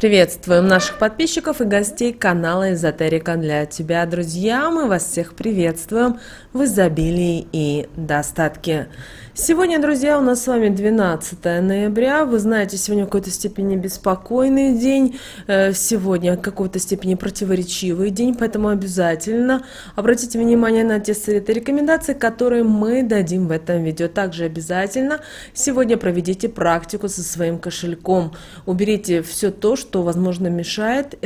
Приветствуем наших подписчиков и гостей канала Эзотерика для тебя, друзья. Мы вас всех приветствуем в изобилии и достатке. Сегодня, друзья, у нас с вами 12 ноября. Вы знаете, сегодня в какой-то степени беспокойный день, сегодня в какой-то степени противоречивый день, поэтому обязательно обратите внимание на те советы и рекомендации, которые мы дадим в этом видео. Также обязательно сегодня проведите практику со своим кошельком. Уберите все то, что, возможно, мешает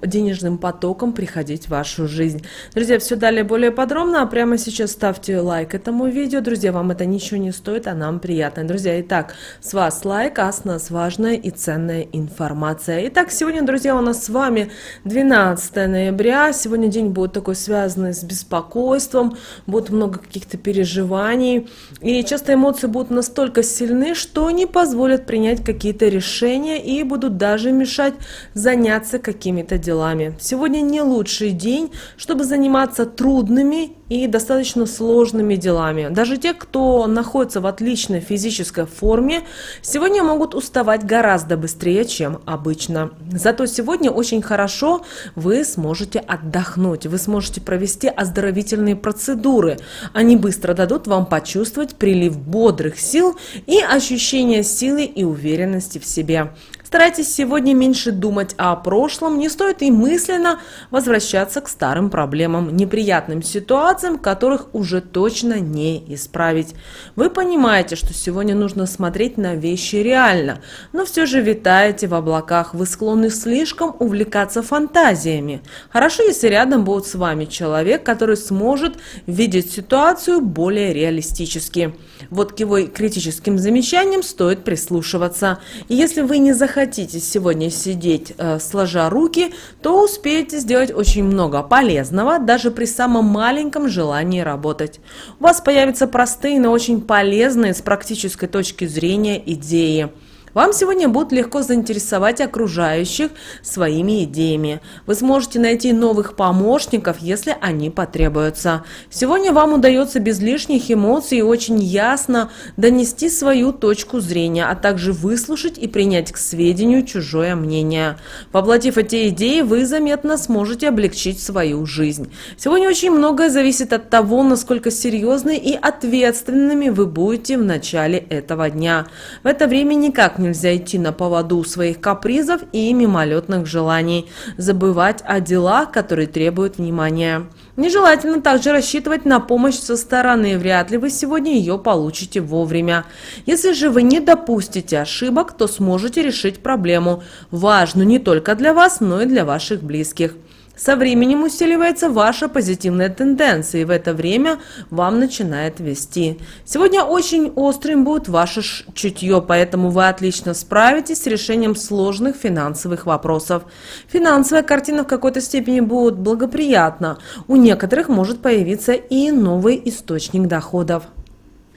денежным потокам приходить в вашу жизнь. Друзья, все далее более подробно, а прямо сейчас ставьте лайк этому видео. Друзья, вам это ничего не стоит, а нам приятно. Друзья, итак, с вас лайк, а с нас важная и ценная информация. Итак, сегодня, друзья, у нас с вами 12 ноября. Сегодня день будет такой связанный с беспокойством, будет много каких-то переживаний. И часто эмоции будут настолько сильны, что не позволят принять какие-то решения и будут даже мешать заняться какими-то делами. Сегодня не лучший день, чтобы заниматься трудными и достаточно сложными делами. Даже те, кто находится в отличной физической форме, сегодня могут уставать гораздо быстрее, чем обычно. Зато сегодня очень хорошо вы сможете отдохнуть, вы сможете провести оздоровительные процедуры. Они быстро дадут вам почувствовать прилив бодрых сил и ощущение силы и уверенности в себе. Старайтесь сегодня меньше думать о прошлом, не стоит и мысленно возвращаться к старым проблемам, неприятным ситуациям, которых уже точно не исправить. Вы понимаете, что сегодня нужно смотреть на вещи реально, но все же витаете в облаках, вы склонны слишком увлекаться фантазиями. Хорошо, если рядом будет с вами человек, который сможет видеть ситуацию более реалистически. Вот к его критическим замечаниям стоит прислушиваться. И если вы не захотите сегодня сидеть сложа руки, то успеете сделать очень много полезного, даже при самом маленьком желании работать. У вас появятся простые, но очень полезные с практической точки зрения идеи. Вам сегодня будет легко заинтересовать окружающих своими идеями. Вы сможете найти новых помощников, если они потребуются. Сегодня вам удается без лишних эмоций очень ясно донести свою точку зрения, а также выслушать и принять к сведению чужое мнение. Воплотив эти идеи, вы заметно сможете облегчить свою жизнь. Сегодня очень многое зависит от того, насколько серьезны и ответственными вы будете в начале этого дня. В это время никак нельзя идти на поводу у своих капризов и мимолетных желаний, забывать о делах, которые требуют внимания. Нежелательно также рассчитывать на помощь со стороны, вряд ли вы сегодня ее получите вовремя. Если же вы не допустите ошибок, то сможете решить проблему, важную не только для вас, но и для ваших близких. Со временем усиливается ваша позитивная тенденция, и в это время вам начинает вести. Сегодня очень острым будет ваше чутье, поэтому вы отлично справитесь с решением сложных финансовых вопросов. Финансовая картина в какой-то степени будет благоприятна. У некоторых может появиться и новый источник доходов.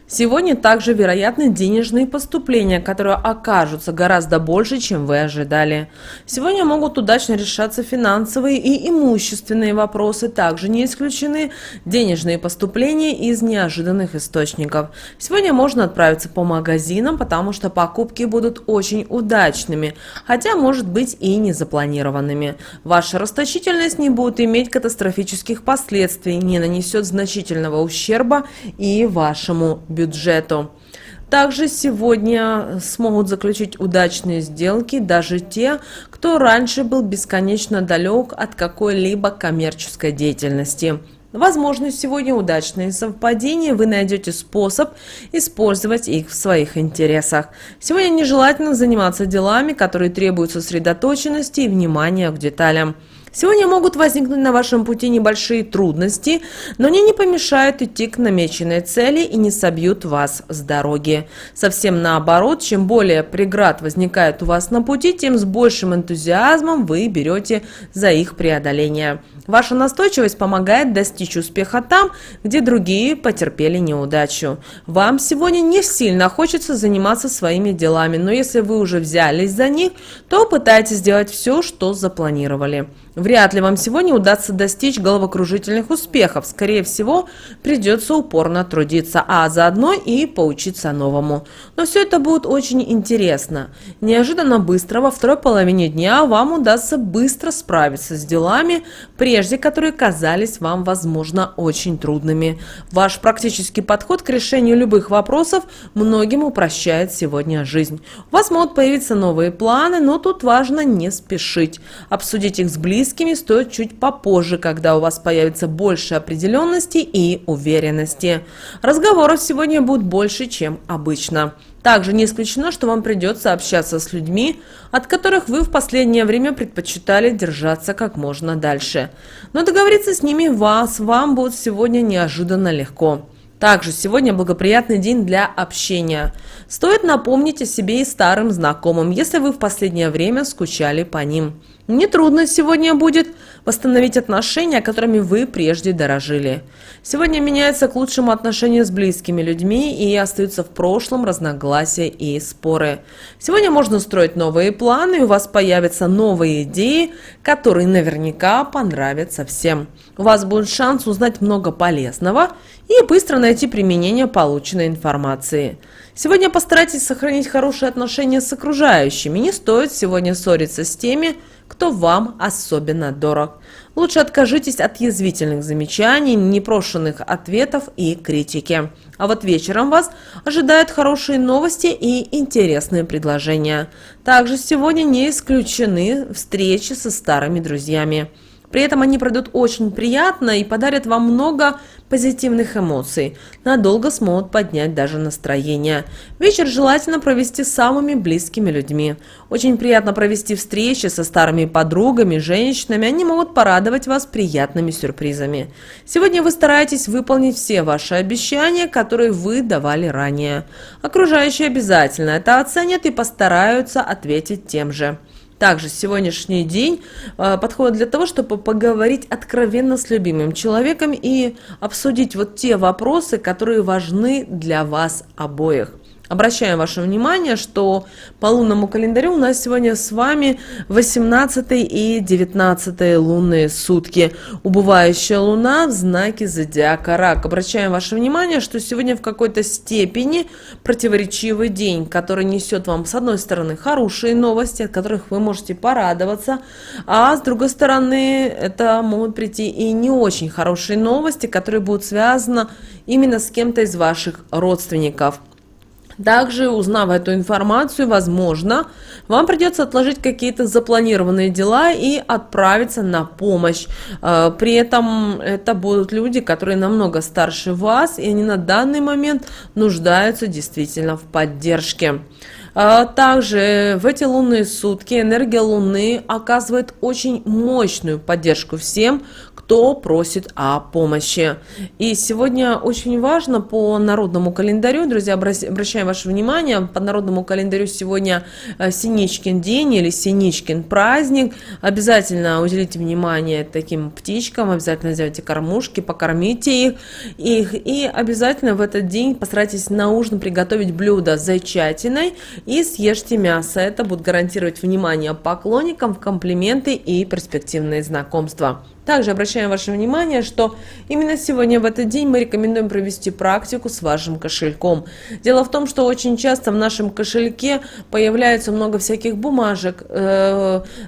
Сегодня также вероятны денежные поступления, которые окажутся гораздо больше, чем вы ожидали. Сегодня могут удачно решаться финансовые и имущественные вопросы, также не исключены денежные поступления из неожиданных источников. Сегодня можно отправиться по магазинам, потому что покупки будут очень удачными, хотя может быть и незапланированными. Ваша расточительность не будет иметь катастрофических последствий, не нанесет значительного ущерба и вашему бюджету. Также сегодня смогут заключить удачные сделки даже те, кто раньше был бесконечно далек от какой-либо коммерческой деятельности. Возможно, сегодня удачные совпадения, вы найдете способ использовать их в своих интересах. Сегодня нежелательно заниматься делами, которые требуют сосредоточенности и внимания к деталям. Сегодня могут возникнуть на вашем пути небольшие трудности, но они не помешают идти к намеченной цели и не собьют вас с дороги. Совсем наоборот, чем более преград возникает у вас на пути, тем с большим энтузиазмом вы берете за их преодоление. Ваша настойчивость помогает достичь успеха там, где другие потерпели неудачу. Вам сегодня не сильно хочется заниматься своими делами, но если вы уже взялись за них, то пытайтесь сделать все, что запланировали. В Вряд ли вам сегодня удастся достичь головокружительных успехов. Скорее всего, придется упорно трудиться, а заодно и поучиться новому. Но все это будет очень интересно. Неожиданно быстро во второй половине дня вам удастся быстро справиться с делами, прежде которые казались вам, возможно, очень трудными. Ваш практический подход к решению любых вопросов многим упрощает сегодня жизнь. У вас могут появиться новые планы, но тут важно не спешить. Обсудить их с близкими стоит чуть попозже, когда у вас появится больше определенности и уверенности. Разговоров сегодня будет больше, чем обычно. Также не исключено, что вам придется общаться с людьми, от которых вы в последнее время предпочитали держаться как можно дальше. Но договориться с ними вам будет сегодня неожиданно легко. Также сегодня благоприятный день для общения. Стоит напомнить о себе и старым знакомым, если вы в последнее время скучали по ним. Нетрудно сегодня будет восстановить отношения, которыми вы прежде дорожили. Сегодня меняется к лучшему отношения с близкими людьми и остаются в прошлом разногласия и споры. Сегодня можно строить новые планы, и у вас появятся новые идеи, которые наверняка понравятся всем. У вас будет шанс узнать много полезного и быстро найти применение полученной информации. Сегодня постарайтесь сохранить хорошие отношения с окружающими. Не стоит сегодня ссориться с теми, кто вам особенно дорог. Лучше откажитесь от язвительных замечаний, непрошенных ответов и критики. А вот вечером вас ожидают хорошие новости и интересные предложения. Также сегодня не исключены встречи со старыми друзьями. При этом они пройдут очень приятно и подарят вам много позитивных эмоций. Надолго смогут поднять даже настроение. Вечер желательно провести с самыми близкими людьми. Очень приятно провести встречи со старыми подругами, женщинами. Они могут порадовать вас приятными сюрпризами. Сегодня вы стараетесь выполнить все ваши обещания, которые вы давали ранее. Окружающие обязательно это оценят и постараются ответить тем же. Также сегодняшний день подходит для того, чтобы поговорить откровенно с любимым человеком и обсудить вот те вопросы, которые важны для вас обоих. Обращаем ваше внимание, что по лунному календарю у нас сегодня с вами 18 и 19 лунные сутки. Убывающая луна в знаке зодиака Рак. Обращаем ваше внимание, что сегодня в какой-то степени противоречивый день, который несет вам, с одной стороны, хорошие новости, от которых вы можете порадоваться, а с другой стороны, это могут прийти и не очень хорошие новости, которые будут связаны именно с кем-то из ваших родственников. Также, узнав эту информацию, возможно, вам придется отложить какие-то запланированные дела и отправиться на помощь. При этом это будут люди, которые намного старше вас, и они на данный момент нуждаются действительно в поддержке. Также в эти лунные сутки энергия Луны оказывает очень мощную поддержку всем, кто просит о помощи. И сегодня очень важно по народному календарю, друзья, обращаем ваше внимание, по народному календарю сегодня Синичкин день или Синичкин праздник. Обязательно уделите внимание таким птичкам, обязательно сделайте кормушки, покормите их. И обязательно в этот день постарайтесь на ужин приготовить блюдо с зайчатиной и съешьте мясо. Это будет гарантировать внимание поклонникам, комплименты и перспективные знакомства. Также обращаем ваше внимание, что именно сегодня в этот день мы рекомендуем провести практику с вашим кошельком. Дело в том, что очень часто в нашем кошельке появляется много всяких бумажек,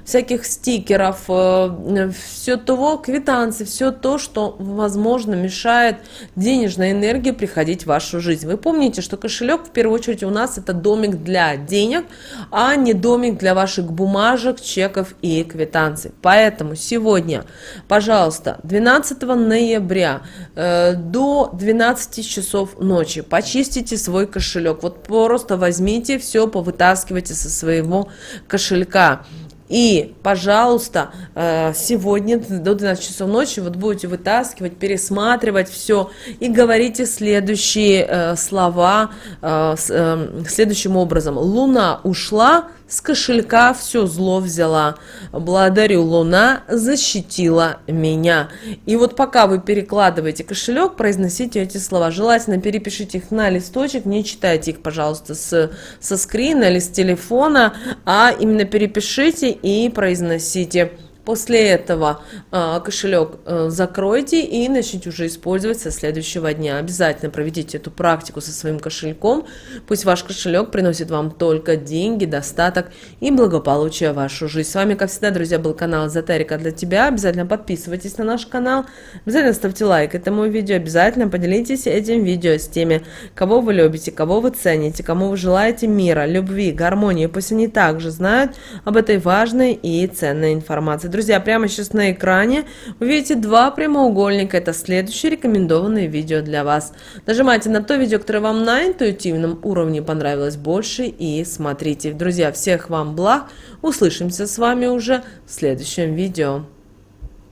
всяких стикеров, все того, квитанции, все то, что, возможно, мешает денежной энергии приходить в вашу жизнь. Вы помните, что кошелек, в первую очередь, у нас это домик для денег, а не домик для ваших бумажек, чеков и квитанций. Поэтому сегодня, пожалуйста, 12 ноября до 12 часов ночи почистите свой кошелек. Вот просто возьмите все, повытаскивайте со своего кошелька. И, пожалуйста, сегодня до 12 часов ночи вот будете вытаскивать, пересматривать все и говорите следующие слова следующим образом. Луна ушла, с кошелька все зло взяла. Благодарю, Луна защитила меня. И вот пока вы перекладываете кошелек, произносите эти слова. Желательно перепишите их на листочек, не читайте их, пожалуйста, со скрина или с телефона, а именно перепишите и произносите. После этого кошелек закройте и начните уже использовать со следующего дня. Обязательно проведите эту практику со своим кошельком. Пусть ваш кошелек приносит вам только деньги, достаток и благополучие в вашу жизнь. С вами, как всегда, друзья, был канал Эзотерика для тебя. Обязательно подписывайтесь на наш канал. Обязательно ставьте лайк этому видео. Обязательно поделитесь этим видео с теми, кого вы любите, кого вы цените, кому вы желаете мира, любви, гармонии. Пусть они также знают об этой важной и ценной информации. Друзья, прямо сейчас на экране вы видите два прямоугольника. Это следующие рекомендованные видео для вас. Нажимайте на то видео, которое вам на интуитивном уровне понравилось больше, и смотрите. Друзья, всех вам благ. Услышимся с вами уже в следующем видео.